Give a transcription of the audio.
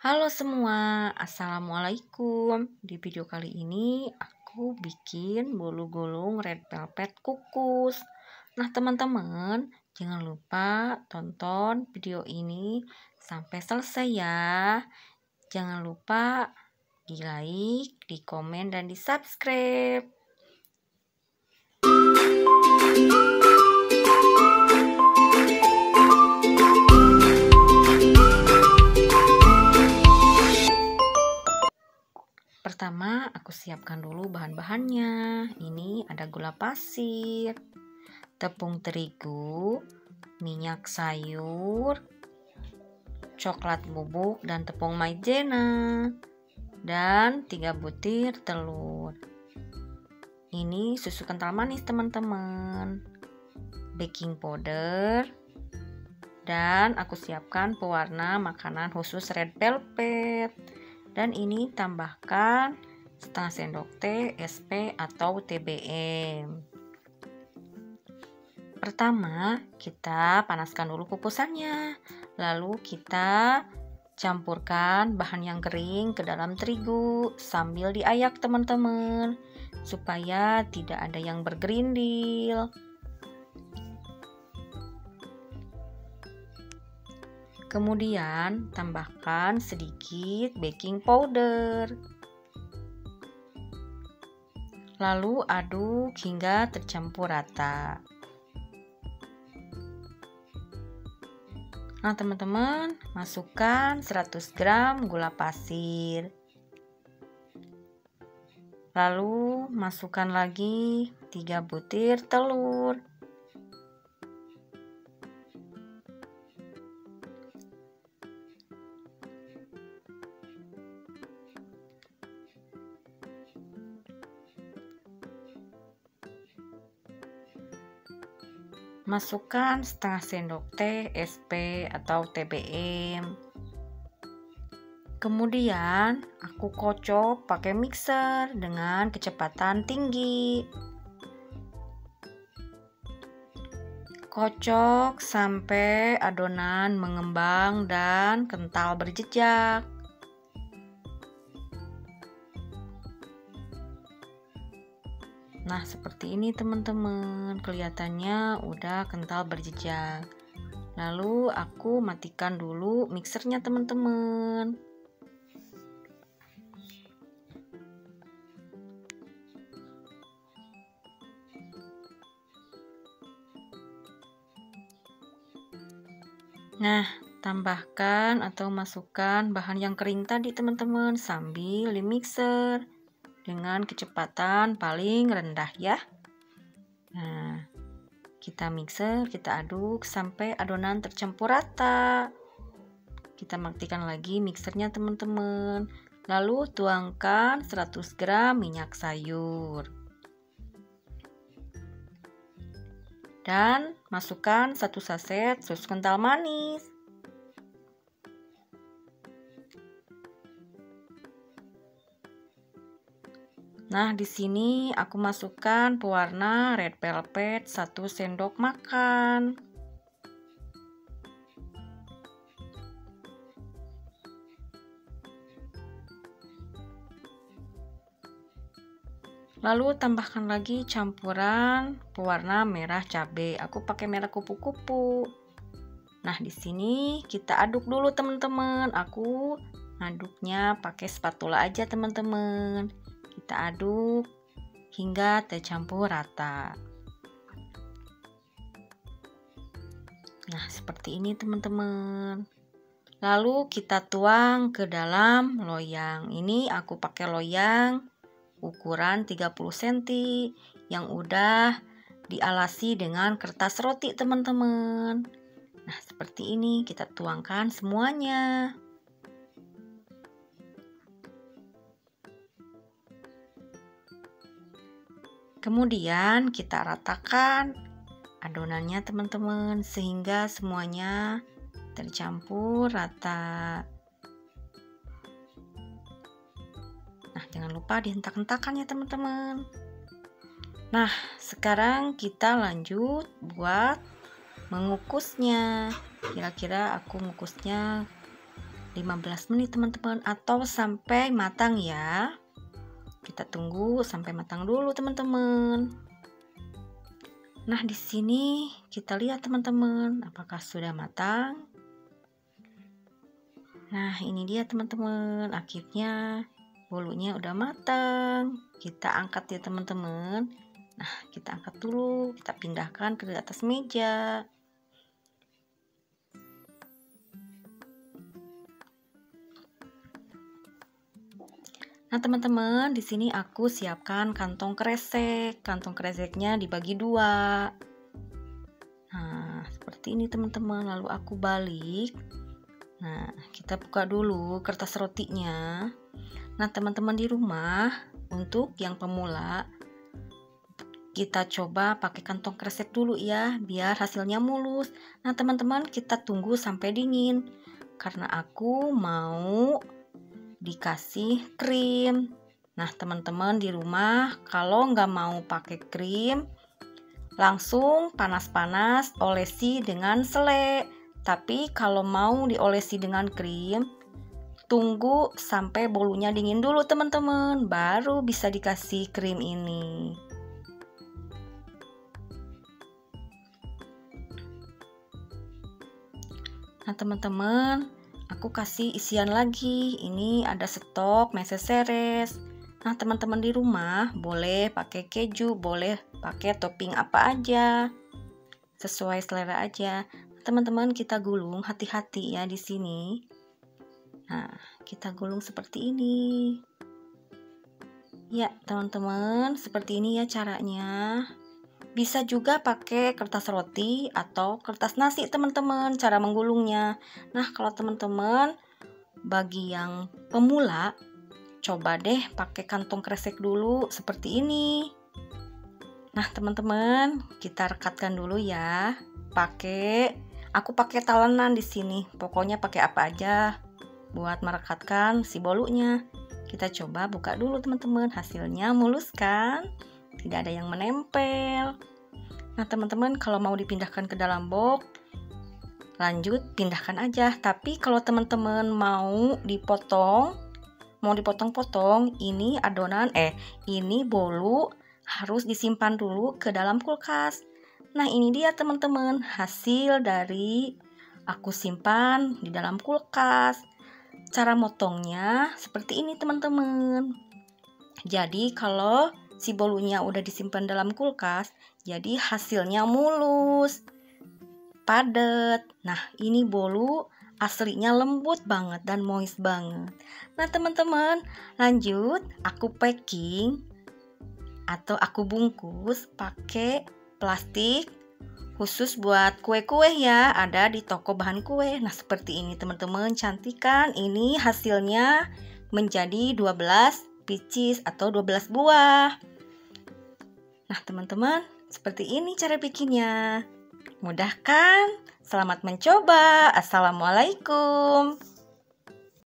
Halo semua, Assalamualaikum. Di video kali ini aku bikin bolu gulung red velvet kukus. Nah teman-teman, jangan lupa tonton video ini sampai selesai ya. Jangan lupa di like, di komen, dan di subscribe. Pertama, aku siapkan dulu bahan-bahannya. Ini ada gula pasir, tepung terigu, minyak sayur, coklat bubuk dan tepung maizena, dan 3 butir telur. Ini susu kental manis teman-teman, baking powder, dan aku siapkan pewarna makanan khusus red velvet. Dan ini tambahkan setengah sendok teh SP atau TBM. Pertama, kita panaskan dulu kukusannya. Lalu kita campurkan bahan yang kering ke dalam terigu sambil diayak teman-teman, supaya tidak ada yang bergerindil. Kemudian tambahkan sedikit baking powder. Lalu aduk hingga tercampur rata. Nah teman-teman, masukkan 100 gram gula pasir. Lalu masukkan lagi 3 butir telur. Masukkan setengah sendok teh SP atau TBM. Kemudian aku kocok pakai mixer dengan kecepatan tinggi. Kocok sampai adonan mengembang dan kental berjejak. Nah seperti ini teman-teman, kelihatannya udah kental berjejak. Lalu aku matikan dulu mixernya teman-teman. Nah tambahkan atau masukkan bahan yang kering tadi teman-teman sambil di mixer dengan kecepatan paling rendah ya. Nah, kita mixer, kita aduk sampai adonan tercampur rata. Kita matikan lagi mixernya teman-teman. Lalu tuangkan 100 gram minyak sayur. Dan masukkan 1 saset susu kental manis. Nah, di sini aku masukkan pewarna red velvet 1 sendok makan. Lalu tambahkan lagi campuran pewarna merah cabai. Aku pakai merah kupu-kupu. Nah, di sini kita aduk dulu teman-teman. Aku aduknya pakai spatula aja teman-teman. Kita aduk hingga tercampur rata. Nah, seperti ini teman-teman. Lalu kita tuang ke dalam loyang. Ini aku pakai loyang ukuran 30 cm yang udah dialasi dengan kertas roti teman-teman. Nah, seperti ini kita tuangkan semuanya. Kemudian kita ratakan adonannya teman-teman sehingga semuanya tercampur rata. Nah, jangan lupa dihentak-hentakan ya teman-teman. Nah, sekarang kita lanjut buat mengukusnya. Kira-kira aku mengukusnya 15 menit teman-teman, atau sampai matang ya. Kita tunggu sampai matang dulu teman-teman. Nah, di sini kita lihat teman-teman, apakah sudah matang. Nah, ini dia teman-teman, akhirnya bolunya udah matang. Kita angkat ya teman-teman. Nah, kita angkat dulu, kita pindahkan ke atas meja. Nah, teman-teman, di sini aku siapkan kantong kresek. Kantong kreseknya dibagi 2. Nah, seperti ini teman-teman. Lalu aku balik. Nah, kita buka dulu kertas rotinya. Nah, teman-teman di rumah, untuk yang pemula, kita coba pakai kantong kresek dulu ya, biar hasilnya mulus. Nah, teman-teman, kita tunggu sampai dingin. Karena aku mau dikasih krim. Nah, teman-teman di rumah kalau nggak mau pakai krim, langsung panas-panas olesi dengan selai. Tapi kalau mau diolesi dengan krim, tunggu sampai bolunya dingin dulu teman-teman, baru bisa dikasih krim ini. Nah, teman-teman, aku kasih isian lagi. Ini ada stok meseseres. Nah, teman-teman di rumah boleh pakai keju, boleh pakai topping apa aja, sesuai selera aja. Teman-teman, kita gulung, hati-hati ya di sini. Nah, kita gulung seperti ini. Ya, teman-teman, seperti ini ya caranya. Bisa juga pakai kertas roti atau kertas nasi teman-teman cara menggulungnya. Nah, kalau teman-teman bagi yang pemula, coba deh pakai kantong kresek dulu seperti ini. Nah, teman-teman, kita rekatkan dulu ya. Aku pakai talenan di sini. Pokoknya pakai apa aja buat merekatkan si bolunya. Kita coba buka dulu teman-teman. Hasilnya mulus kan? Tidak ada yang menempel. Nah, teman-teman, kalau mau dipindahkan ke dalam box, lanjut pindahkan aja. Tapi kalau teman-teman mau dipotong-potong, ini bolu harus disimpan dulu ke dalam kulkas. Nah, ini dia teman-teman hasil dari aku simpan di dalam kulkas. Cara motongnya seperti ini teman-teman. Jadi kalau si bolunya udah disimpan dalam kulkas, jadi hasilnya mulus, padat. Nah, ini bolu aslinya lembut banget dan moist banget. Nah, teman-teman, lanjut aku packing atau aku bungkus pakai plastik khusus buat kue-kue ya, ada di toko bahan kue. Nah, seperti ini teman-teman, cantik kan? Ini hasilnya menjadi 12 pieces atau 12 buah. Nah, teman-teman, seperti ini cara bikinnya. Mudah kan? Selamat mencoba. Assalamualaikum.